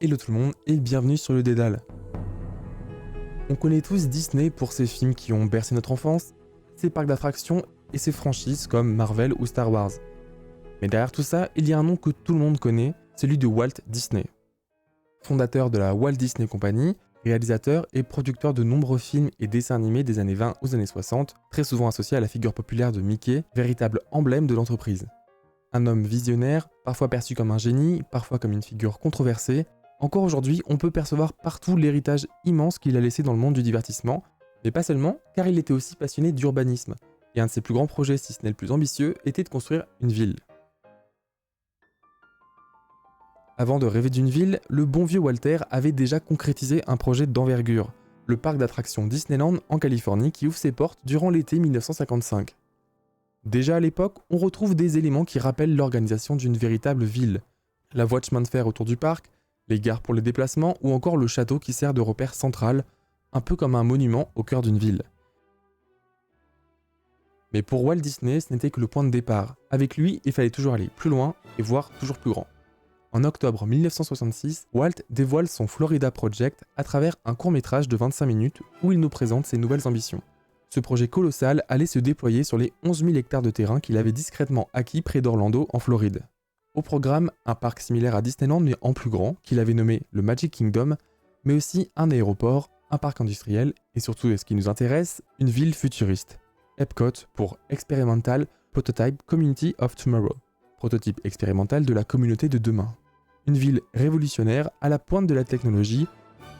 Hello tout le monde et bienvenue sur le Dédale. On connaît tous Disney pour ses films qui ont bercé notre enfance, ses parcs d'attractions et ses franchises comme Marvel ou Star Wars. Mais derrière tout ça, il y a un nom que tout le monde connaît, celui de Walt Disney. Fondateur de la Walt Disney Company, réalisateur et producteur de nombreux films et dessins animés des années 20 aux années 60, très souvent associé à la figure populaire de Mickey, véritable emblème de l'entreprise. Un homme visionnaire, parfois perçu comme un génie, parfois comme une figure controversée. Encore aujourd'hui, on peut percevoir partout l'héritage immense qu'il a laissé dans le monde du divertissement, mais pas seulement, car il était aussi passionné d'urbanisme, et un de ses plus grands projets, si ce n'est le plus ambitieux, était de construire une ville. Avant de rêver d'une ville, le bon vieux Walter avait déjà concrétisé un projet d'envergure, le parc d'attractions Disneyland en Californie qui ouvre ses portes durant l'été 1955. Déjà à l'époque, on retrouve des éléments qui rappellent l'organisation d'une véritable ville. La voie de chemin de fer autour du parc, les gares pour les déplacements ou encore le château qui sert de repère central, un peu comme un monument au cœur d'une ville. Mais pour Walt Disney, ce n'était que le point de départ. Avec lui, il fallait toujours aller plus loin et voir toujours plus grand. En octobre 1966, Walt dévoile son Florida Project à travers un court-métrage de 25 minutes où il nous présente ses nouvelles ambitions. Ce projet colossal allait se déployer sur les 11 000 hectares de terrain qu'il avait discrètement acquis près d'Orlando, en Floride. Au programme, un parc similaire à Disneyland mais en plus grand, qu'il avait nommé le Magic Kingdom, mais aussi un aéroport, un parc industriel et surtout, ce qui nous intéresse, une ville futuriste. Epcot pour Experimental Prototype Community of Tomorrow, prototype expérimental de la communauté de demain. Une ville révolutionnaire à la pointe de la technologie,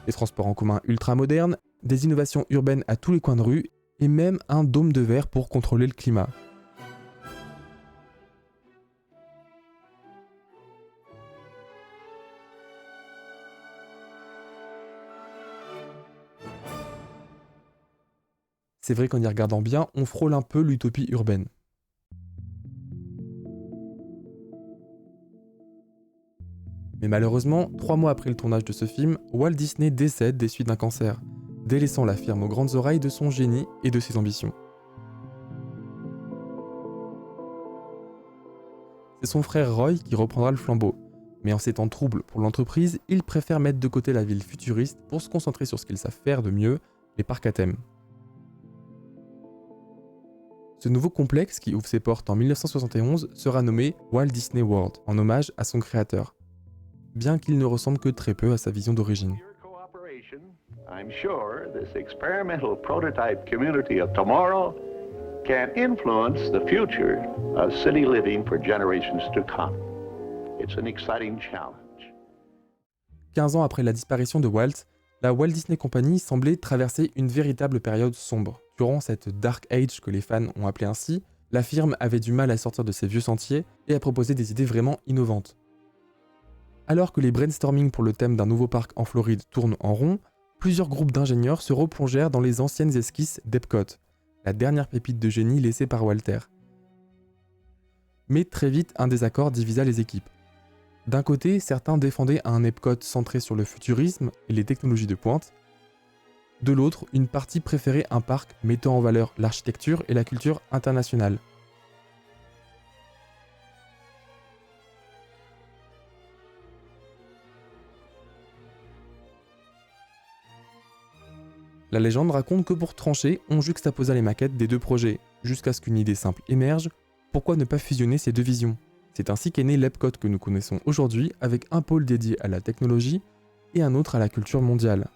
des transports en commun ultra modernes, des innovations urbaines à tous les coins de rue et même un dôme de verre pour contrôler le climat. C'est vrai qu'en y regardant bien, on frôle un peu l'utopie urbaine. Mais malheureusement, 3 mois après le tournage de ce film, Walt Disney décède des suites d'un cancer, délaissant la firme aux grandes oreilles de son génie et de ses ambitions. C'est son frère Roy qui reprendra le flambeau, mais en ces temps troubles pour l'entreprise, il préfère mettre de côté la ville futuriste pour se concentrer sur ce qu'ils savent faire de mieux, les parcs à thème. Ce nouveau complexe qui ouvre ses portes en 1971 sera nommé Walt Disney World, en hommage à son créateur, bien qu'il ne ressemble que très peu à sa vision d'origine. I'm sure this experimental prototype community of tomorrow can influence the future of city living for generations to come. It's an exciting challenge. 15 ans après la disparition de Walt, la Walt Disney Company semblait traverser une véritable période sombre. Durant cette Dark Age que les fans ont appelé ainsi, la firme avait du mal à sortir de ses vieux sentiers et à proposer des idées vraiment innovantes. Alors que les brainstorming pour le thème d'un nouveau parc en Floride tournent en rond, plusieurs groupes d'ingénieurs se replongèrent dans les anciennes esquisses d'Epcot, la dernière pépite de génie laissée par Walter. Mais très vite, un désaccord divisa les équipes. D'un côté, certains défendaient un Epcot centré sur le futurisme et les technologies de pointe. De l'autre, une partie préférait un parc mettant en valeur l'architecture et la culture internationale. La légende raconte que pour trancher, on juxtaposa les maquettes des deux projets, jusqu'à ce qu'une idée simple émerge, pourquoi ne pas fusionner ces deux visions ? C'est ainsi qu'est né l'Epcot que nous connaissons aujourd'hui, avec un pôle dédié à la technologie et un autre à la culture mondiale.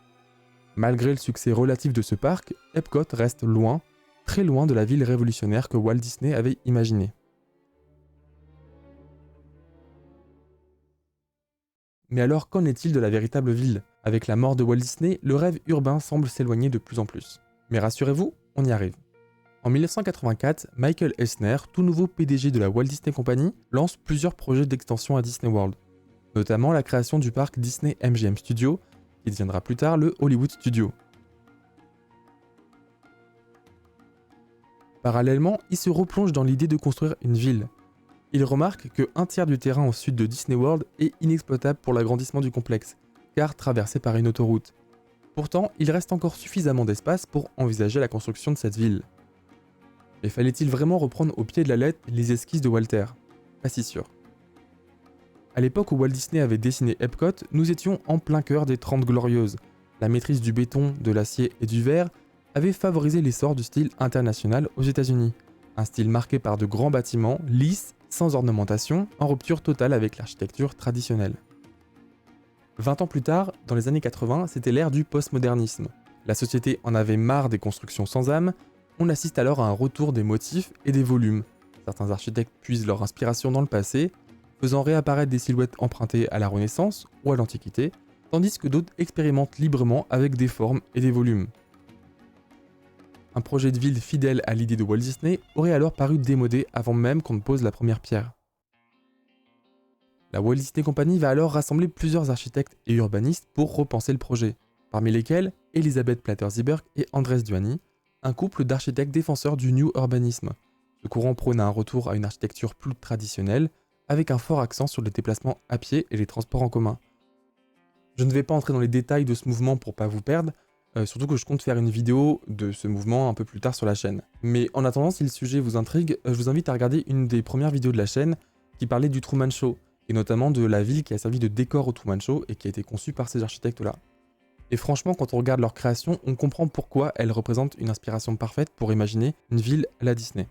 Malgré le succès relatif de ce parc, Epcot reste loin, très loin de la ville révolutionnaire que Walt Disney avait imaginée. Mais alors, qu'en est-il de la véritable ville ? Avec la mort de Walt Disney, le rêve urbain semble s'éloigner de plus en plus. Mais rassurez-vous, on y arrive. En 1984, Michael Eisner, tout nouveau PDG de la Walt Disney Company, lance plusieurs projets d'extension à Disney World, notamment la création du parc Disney MGM Studios, qui deviendra plus tard le Hollywood Studio. Parallèlement, il se replonge dans l'idée de construire une ville. Il remarque que un tiers du terrain au sud de Disney World est inexploitable pour l'agrandissement du complexe, car traversé par une autoroute. Pourtant, il reste encore suffisamment d'espace pour envisager la construction de cette ville. Mais fallait-il vraiment reprendre au pied de la lettre les esquisses de Walter ? Pas si sûr. À l'époque où Walt Disney avait dessiné Epcot, nous étions en plein cœur des 30 Glorieuses. La maîtrise du béton, de l'acier et du verre avait favorisé l'essor du style international aux États-Unis. Un style marqué par de grands bâtiments, lisses, sans ornementation, en rupture totale avec l'architecture traditionnelle. 20 ans plus tard, dans les années 80, c'était l'ère du postmodernisme. La société en avait marre des constructions sans âme, on assiste alors à un retour des motifs et des volumes. Certains architectes puisent leur inspiration dans le passé, faisant réapparaître des silhouettes empruntées à la Renaissance ou à l'Antiquité, tandis que d'autres expérimentent librement avec des formes et des volumes. Un projet de ville fidèle à l'idée de Walt Disney aurait alors paru démodé avant même qu'on ne pose la première pierre. La Walt Disney Company va alors rassembler plusieurs architectes et urbanistes pour repenser le projet, parmi lesquels Elisabeth Plater-Zieberg et Andrés Duany, un couple d'architectes défenseurs du New Urbanisme. Ce courant prône un retour à une architecture plus traditionnelle, avec un fort accent sur les déplacements à pied et les transports en commun. Je ne vais pas entrer dans les détails de ce mouvement pour pas vous perdre, surtout que je compte faire une vidéo de ce mouvement un peu plus tard sur la chaîne. Mais en attendant, si le sujet vous intrigue, je vous invite à regarder une des premières vidéos de la chaîne qui parlait du Truman Show, et notamment de la ville qui a servi de décor au Truman Show et qui a été conçue par ces architectes-là. Et franchement, quand on regarde leur création, on comprend pourquoi elles représentent une inspiration parfaite pour imaginer une ville à la Disney.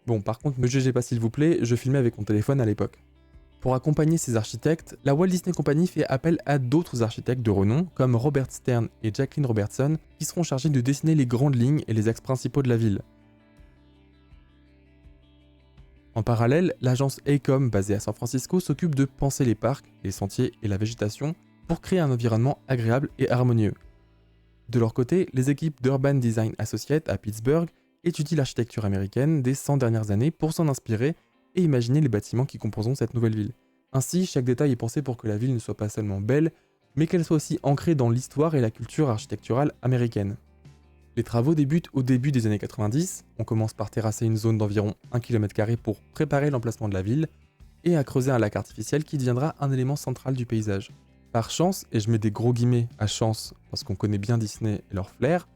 Bon, par contre, me jugez pas s'il vous plaît, je filmais avec mon téléphone à l'époque. Pour accompagner ces architectes, la Walt Disney Company fait appel à d'autres architectes de renom, comme Robert Stern et Jacqueline Robertson, qui seront chargés de dessiner les grandes lignes et les axes principaux de la ville. En parallèle, l'agence AECOM, basée à San Francisco, s'occupe de penser les parcs, les sentiers et la végétation pour créer un environnement agréable et harmonieux. De leur côté, les équipes d'Urban Design Associates à Pittsburgh étudient l'architecture américaine des 100 dernières années pour s'en inspirer et imaginer les bâtiments qui composeront cette nouvelle ville. Ainsi, chaque détail est pensé pour que la ville ne soit pas seulement belle, mais qu'elle soit aussi ancrée dans l'histoire et la culture architecturale américaine. Les travaux débutent au début des années 90, on commence par terrasser une zone d'environ 1 km² pour préparer l'emplacement de la ville, et à creuser un lac artificiel qui deviendra un élément central du paysage. Par chance, et je mets des gros guillemets à chance parce qu'on connaît bien Disney et leur flair,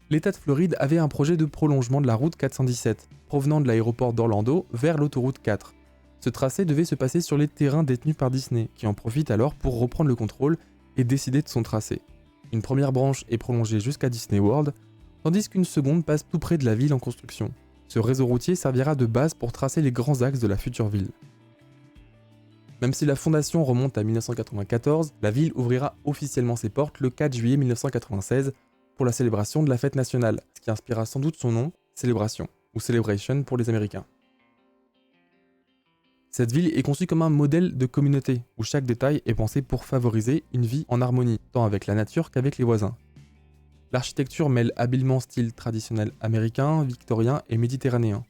l'État de Floride avait un projet de prolongement de la route 417, provenant de l'aéroport d'Orlando vers l'autoroute 4. Ce tracé devait se passer sur les terrains détenus par Disney, qui en profite alors pour reprendre le contrôle et décider de son tracé. Une première branche est prolongée jusqu'à Disney World, tandis qu'une seconde passe tout près de la ville en construction. Ce réseau routier servira de base pour tracer les grands axes de la future ville. Même si la fondation remonte à 1994, la ville ouvrira officiellement ses portes le 4 juillet 1996 pour la célébration de la fête nationale, ce qui inspirera sans doute son nom, Célébration, ou Celebration pour les Américains. Cette ville est conçue comme un modèle de communauté, où chaque détail est pensé pour favoriser une vie en harmonie, tant avec la nature qu'avec les voisins. L'architecture mêle habilement style traditionnel américain, victorien et méditerranéen.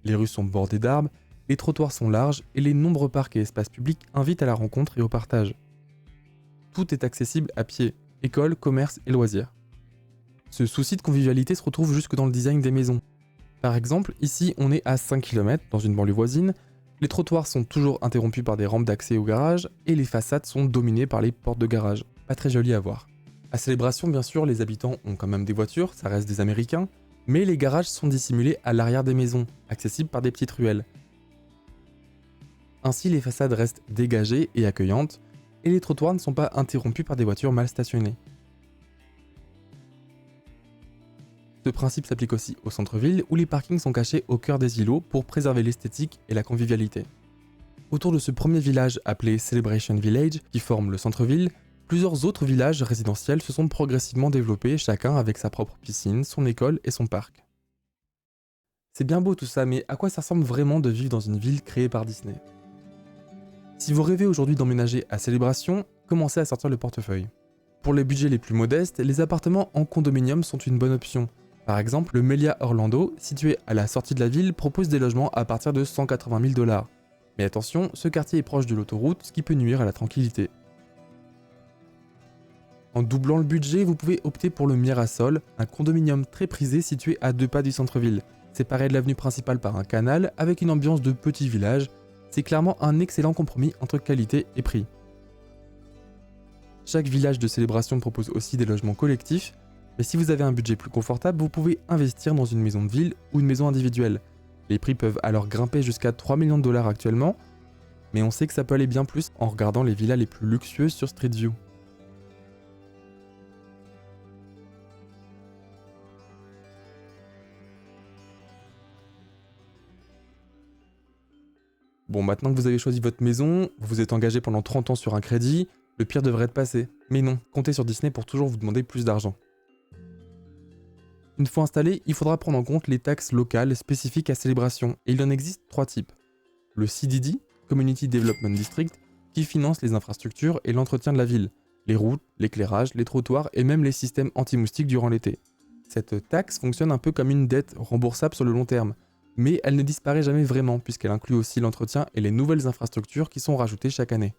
Les rues sont bordées d'arbres, les trottoirs sont larges et les nombreux parcs et espaces publics invitent à la rencontre et au partage. Tout est accessible à pied, école, commerce et loisirs. Ce souci de convivialité se retrouve jusque dans le design des maisons. Par exemple, ici on est à 5 km dans une banlieue voisine, les trottoirs sont toujours interrompus par des rampes d'accès au garage et les façades sont dominées par les portes de garage. Pas très joli à voir. À Célébration, bien sûr, les habitants ont quand même des voitures, ça reste des Américains, mais les garages sont dissimulés à l'arrière des maisons, accessibles par des petites ruelles. Ainsi, les façades restent dégagées et accueillantes, et les trottoirs ne sont pas interrompus par des voitures mal stationnées. Ce principe s'applique aussi au centre-ville, où les parkings sont cachés au cœur des îlots pour préserver l'esthétique et la convivialité. Autour de ce premier village appelé Celebration Village, qui forme le centre-ville, plusieurs autres villages résidentiels se sont progressivement développés, chacun avec sa propre piscine, son école et son parc. C'est bien beau tout ça, mais à quoi ça ressemble vraiment de vivre dans une ville créée par Disney ? Si vous rêvez aujourd'hui d'emménager à Célébration, commencez à sortir le portefeuille. Pour les budgets les plus modestes, les appartements en condominium sont une bonne option. Par exemple, le Melia Orlando, situé à la sortie de la ville, propose des logements à partir de 180 000 $. Mais attention, ce quartier est proche de l'autoroute, ce qui peut nuire à la tranquillité. En doublant le budget, vous pouvez opter pour le Mirasol, un condominium très prisé situé à 2 pas du centre-ville. Séparé de l'avenue principale par un canal, avec une ambiance de petit village, c'est clairement un excellent compromis entre qualité et prix. Chaque village de Célébration propose aussi des logements collectifs, mais si vous avez un budget plus confortable, vous pouvez investir dans une maison de ville ou une maison individuelle. Les prix peuvent alors grimper jusqu'à 3 millions de dollars actuellement, mais on sait que ça peut aller bien plus en regardant les villas les plus luxueuses sur Street View. Bon, maintenant que vous avez choisi votre maison, vous vous êtes engagé pendant 30 ans sur un crédit, le pire devrait être passé. Mais non, comptez sur Disney pour toujours vous demander plus d'argent. Une fois installé, il faudra prendre en compte les taxes locales spécifiques à Célébration, et il en existe 3 types. Le CDD, Community Development District, qui finance les infrastructures et l'entretien de la ville, les routes, l'éclairage, les trottoirs et même les systèmes anti-moustiques durant l'été. Cette taxe fonctionne un peu comme une dette remboursable sur le long terme, mais elle ne disparaît jamais vraiment puisqu'elle inclut aussi l'entretien et les nouvelles infrastructures qui sont rajoutées chaque année.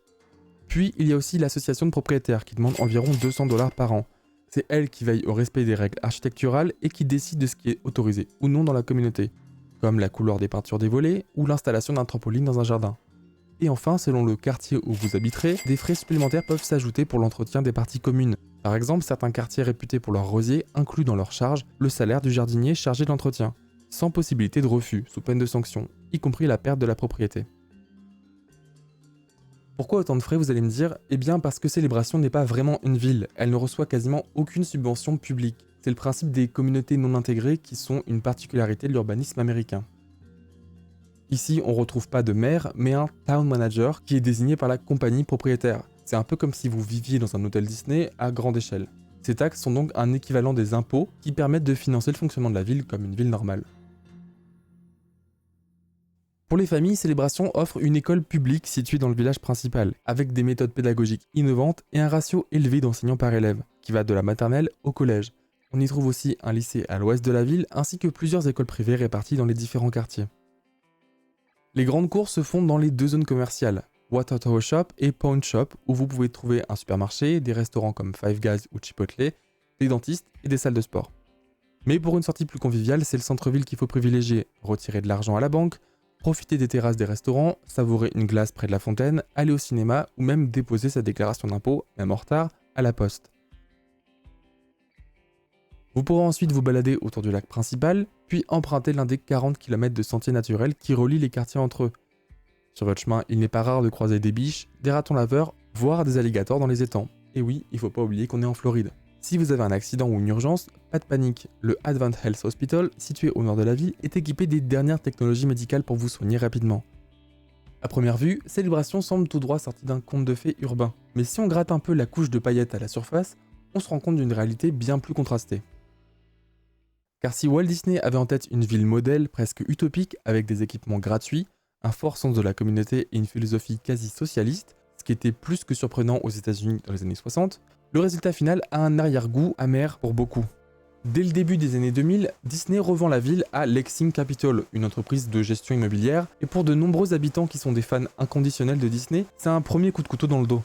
Puis il y a aussi l'association de propriétaires qui demande environ 200 $ par an. C'est elle qui veille au respect des règles architecturales et qui décide de ce qui est autorisé ou non dans la communauté, comme la couleur des peintures des volets ou l'installation d'un trampoline dans un jardin. Et enfin, selon le quartier où vous habiterez, des frais supplémentaires peuvent s'ajouter pour l'entretien des parties communes. Par exemple, certains quartiers réputés pour leurs rosiers incluent dans leur charge le salaire du jardinier chargé de l'entretien, sans possibilité de refus, sous peine de sanction, y compris la perte de la propriété. Pourquoi autant de frais, vous allez me dire? Eh bien parce que Célébration n'est pas vraiment une ville, elle ne reçoit quasiment aucune subvention publique. C'est le principe des communautés non intégrées qui sont une particularité de l'urbanisme américain. Ici, on ne retrouve pas de maire, mais un town manager qui est désigné par la compagnie propriétaire. C'est un peu comme si vous viviez dans un hôtel Disney à grande échelle. Ces taxes sont donc un équivalent des impôts qui permettent de financer le fonctionnement de la ville comme une ville normale. Pour les familles, Célébration offre une école publique située dans le village principal, avec des méthodes pédagogiques innovantes et un ratio élevé d'enseignants par élève, qui va de la maternelle au collège. On y trouve aussi un lycée à l'ouest de la ville, ainsi que plusieurs écoles privées réparties dans les différents quartiers. Les grandes courses se font dans les 2 zones commerciales, Water Tower Shop et Pawn Shop, où vous pouvez trouver un supermarché, des restaurants comme Five Guys ou Chipotle, des dentistes et des salles de sport. Mais pour une sortie plus conviviale, c'est le centre-ville qu'il faut privilégier, retirer de l'argent à la banque, profiter des terrasses des restaurants, savourer une glace près de la fontaine, aller au cinéma ou même déposer sa déclaration d'impôt, même en retard, à la poste. Vous pourrez ensuite vous balader autour du lac principal, puis emprunter l'un des 40 km de sentiers naturels qui relient les quartiers entre eux. Sur votre chemin, il n'est pas rare de croiser des biches, des ratons laveurs, voire des alligators dans les étangs. Et oui, il faut pas oublier qu'on est en Floride. Si vous avez un accident ou une urgence, pas de panique, le Advent Health Hospital, situé au nord de la ville, est équipé des dernières technologies médicales pour vous soigner rapidement. À première vue, Célébration semble tout droit sorti d'un conte de fées urbain, mais si on gratte un peu la couche de paillettes à la surface, on se rend compte d'une réalité bien plus contrastée. Car si Walt Disney avait en tête une ville modèle presque utopique avec des équipements gratuits, un fort sens de la communauté et une philosophie quasi socialiste, ce qui était plus que surprenant aux États-Unis dans les années 60, le résultat final a un arrière-goût amer pour beaucoup. Dès le début des années 2000, Disney revend la ville à Lexing Capital, une entreprise de gestion immobilière, et pour de nombreux habitants qui sont des fans inconditionnels de Disney, c'est un premier coup de couteau dans le dos.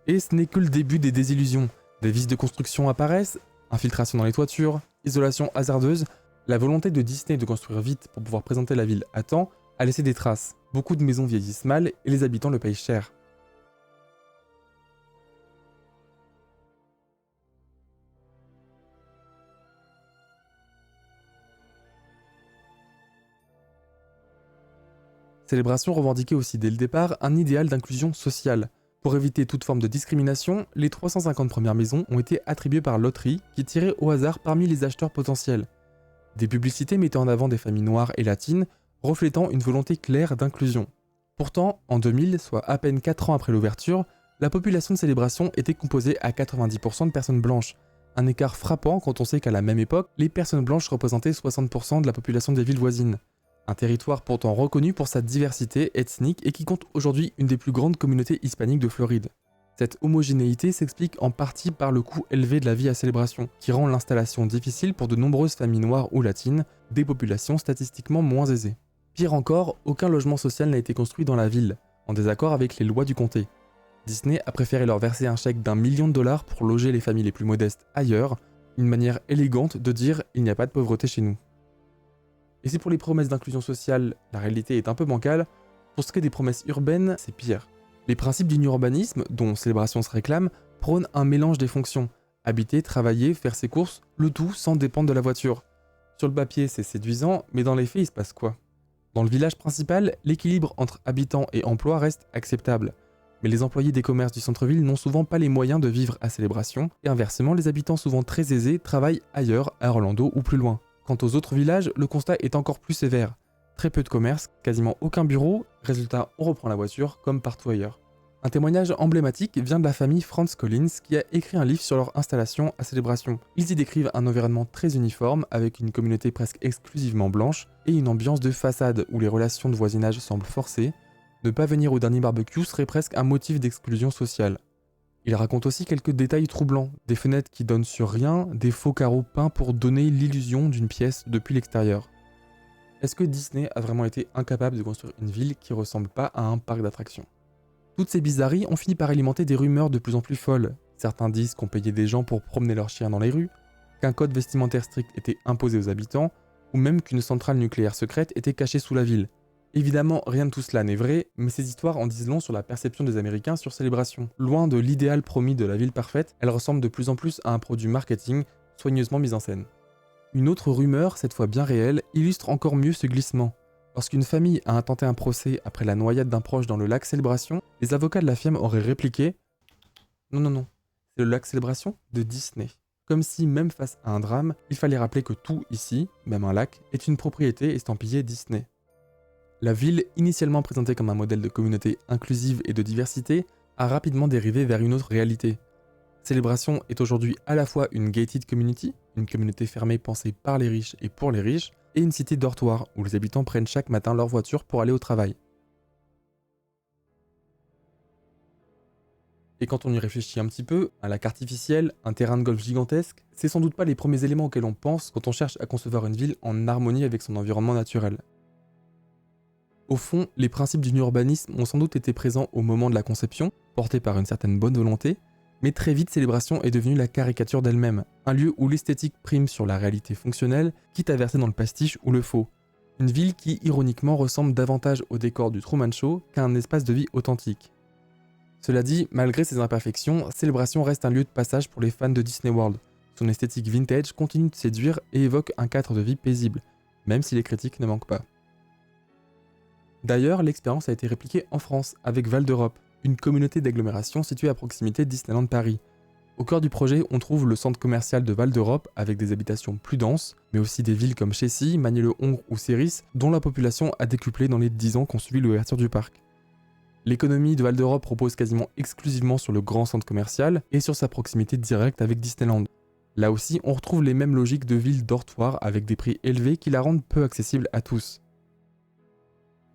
Et ce n'est que le début des désillusions. Des vices de construction apparaissent, infiltration dans les toitures, isolation hasardeuse, la volonté de Disney de construire vite pour pouvoir présenter la ville à temps a laissé des traces. Beaucoup de maisons vieillissent mal et les habitants le payent cher. Célébration revendiquait aussi dès le départ un idéal d'inclusion sociale. Pour éviter toute forme de discrimination, les 350 premières maisons ont été attribuées par loterie qui tirait au hasard parmi les acheteurs potentiels. Des publicités mettaient en avant des familles noires et latines, reflétant une volonté claire d'inclusion. Pourtant, en 2000, soit à peine 4 ans après l'ouverture, la population de Célébration était composée à 90% de personnes blanches. Un écart frappant quand on sait qu'à la même époque, les personnes blanches représentaient 60% de la population des villes voisines. Un territoire pourtant reconnu pour sa diversité ethnique et qui compte aujourd'hui une des plus grandes communautés hispaniques de Floride. Cette homogénéité s'explique en partie par le coût élevé de la vie à Célébration, qui rend l'installation difficile pour de nombreuses familles noires ou latines, des populations statistiquement moins aisées. Pire encore, aucun logement social n'a été construit dans la ville, en désaccord avec les lois du comté. Disney a préféré leur verser un chèque d'1 million de dollars pour loger les familles les plus modestes ailleurs, une manière élégante de dire « il n'y a pas de pauvreté chez nous ». Et si pour les promesses d'inclusion sociale, la réalité est un peu bancale, pour ce qui est des promesses urbaines, c'est pire. Les principes du new urbanisme, dont Célébration se réclame, prônent un mélange des fonctions. Habiter, travailler, faire ses courses, le tout sans dépendre de la voiture. Sur le papier, c'est séduisant, mais dans les faits, il se passe quoi? Dans le village principal, l'équilibre entre habitants et emplois reste acceptable. Mais les employés des commerces du centre-ville n'ont souvent pas les moyens de vivre à Célébration, et inversement, les habitants souvent très aisés travaillent ailleurs, à Orlando ou plus loin. Quant aux autres villages, le constat est encore plus sévère. Très peu de commerces, quasiment aucun bureau, résultat, on reprend la voiture, comme partout ailleurs. Un témoignage emblématique vient de la famille Franz Collins qui a écrit un livre sur leur installation à Célébration. Ils y décrivent un environnement très uniforme, avec une communauté presque exclusivement blanche, et une ambiance de façade où les relations de voisinage semblent forcées. Ne pas venir au dernier barbecue serait presque un motif d'exclusion sociale. Il raconte aussi quelques détails troublants, des fenêtres qui donnent sur rien, des faux carreaux peints pour donner l'illusion d'une pièce depuis l'extérieur. Est-ce que Disney a vraiment été incapable de construire une ville qui ressemble pas à un parc d'attractions? Toutes ces bizarreries ont fini par alimenter des rumeurs de plus en plus folles. Certains disent qu'on payait des gens pour promener leurs chiens dans les rues, qu'un code vestimentaire strict était imposé aux habitants, ou même qu'une centrale nucléaire secrète était cachée sous la ville. Évidemment, rien de tout cela n'est vrai, mais ces histoires en disent long sur la perception des Américains sur Célébration. Loin de l'idéal promis de la ville parfaite, elle ressemble de plus en plus à un produit marketing soigneusement mis en scène. Une autre rumeur, cette fois bien réelle, illustre encore mieux ce glissement. Lorsqu'une famille a intenté un procès après la noyade d'un proche dans le lac Célébration, les avocats de la firme auraient répliqué « Non, c'est le lac Célébration de Disney ». Comme si, même face à un drame, il fallait rappeler que tout ici, même un lac, est une propriété estampillée Disney. La ville, initialement présentée comme un modèle de communauté inclusive et de diversité, a rapidement dérivé vers une autre réalité. Célébration est aujourd'hui à la fois une gated community, une communauté fermée pensée par les riches et pour les riches, et une cité dortoir où les habitants prennent chaque matin leur voiture pour aller au travail. Et quand on y réfléchit un petit peu, un lac artificiel, un terrain de golf gigantesque, c'est sans doute pas les premiers éléments auxquels on pense quand on cherche à concevoir une ville en harmonie avec son environnement naturel. Au fond, les principes du urbanisme ont sans doute été présents au moment de la conception, portés par une certaine bonne volonté, mais très vite Célébration est devenue la caricature d'elle-même, un lieu où l'esthétique prime sur la réalité fonctionnelle, quitte à verser dans le pastiche ou le faux. Une ville qui, ironiquement, ressemble davantage au décor du Truman Show qu'à un espace de vie authentique. Cela dit, malgré ses imperfections, Célébration reste un lieu de passage pour les fans de Disney World. Son esthétique vintage continue de séduire et évoque un cadre de vie paisible, même si les critiques ne manquent pas. D'ailleurs, l'expérience a été répliquée en France, avec Val d'Europe, une communauté d'agglomération située à proximité de Disneyland Paris. Au cœur du projet, on trouve le centre commercial de Val d'Europe avec des habitations plus denses, mais aussi des villes comme Chessy, Magny-le-Hongre ou Céris, dont la population a décuplé dans les 10 ans qui ont suivi l'ouverture du parc. L'économie de Val d'Europe repose quasiment exclusivement sur le grand centre commercial et sur sa proximité directe avec Disneyland. Là aussi, on retrouve les mêmes logiques de ville dortoir avec des prix élevés qui la rendent peu accessible à tous.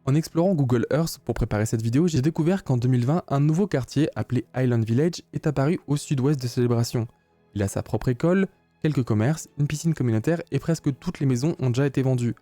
En explorant Google Earth pour préparer cette vidéo, j'ai découvert qu'en 2020, un nouveau quartier appelé Island Village est apparu au sud-ouest de Célébration. Il a sa propre école, quelques commerces, une piscine communautaire et presque toutes les maisons ont déjà été vendues.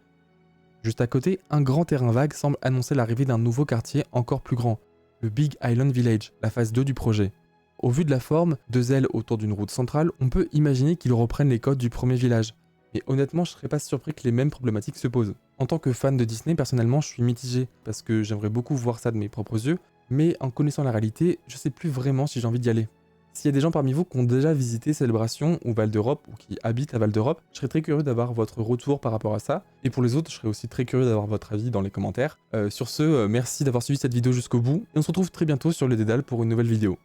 Juste à côté, un grand terrain vague semble annoncer l'arrivée d'un nouveau quartier encore plus grand, le Big Island Village, la phase 2 du projet. Au vu de la forme, 2 ailes autour d'une route centrale, on peut imaginer qu'ils reprennent les codes du premier village. Mais honnêtement, je serais pas surpris que les mêmes problématiques se posent. En tant que fan de Disney, personnellement, je suis mitigé, parce que j'aimerais beaucoup voir ça de mes propres yeux, mais en connaissant la réalité, je sais plus vraiment si j'ai envie d'y aller. S'il y a des gens parmi vous qui ont déjà visité Célébration ou Val d'Europe, ou qui habitent à Val d'Europe, je serais très curieux d'avoir votre retour par rapport à ça, et pour les autres, je serais aussi très curieux d'avoir votre avis dans les commentaires. Sur ce, merci d'avoir suivi cette vidéo jusqu'au bout, et on se retrouve très bientôt sur le Dédale pour une nouvelle vidéo.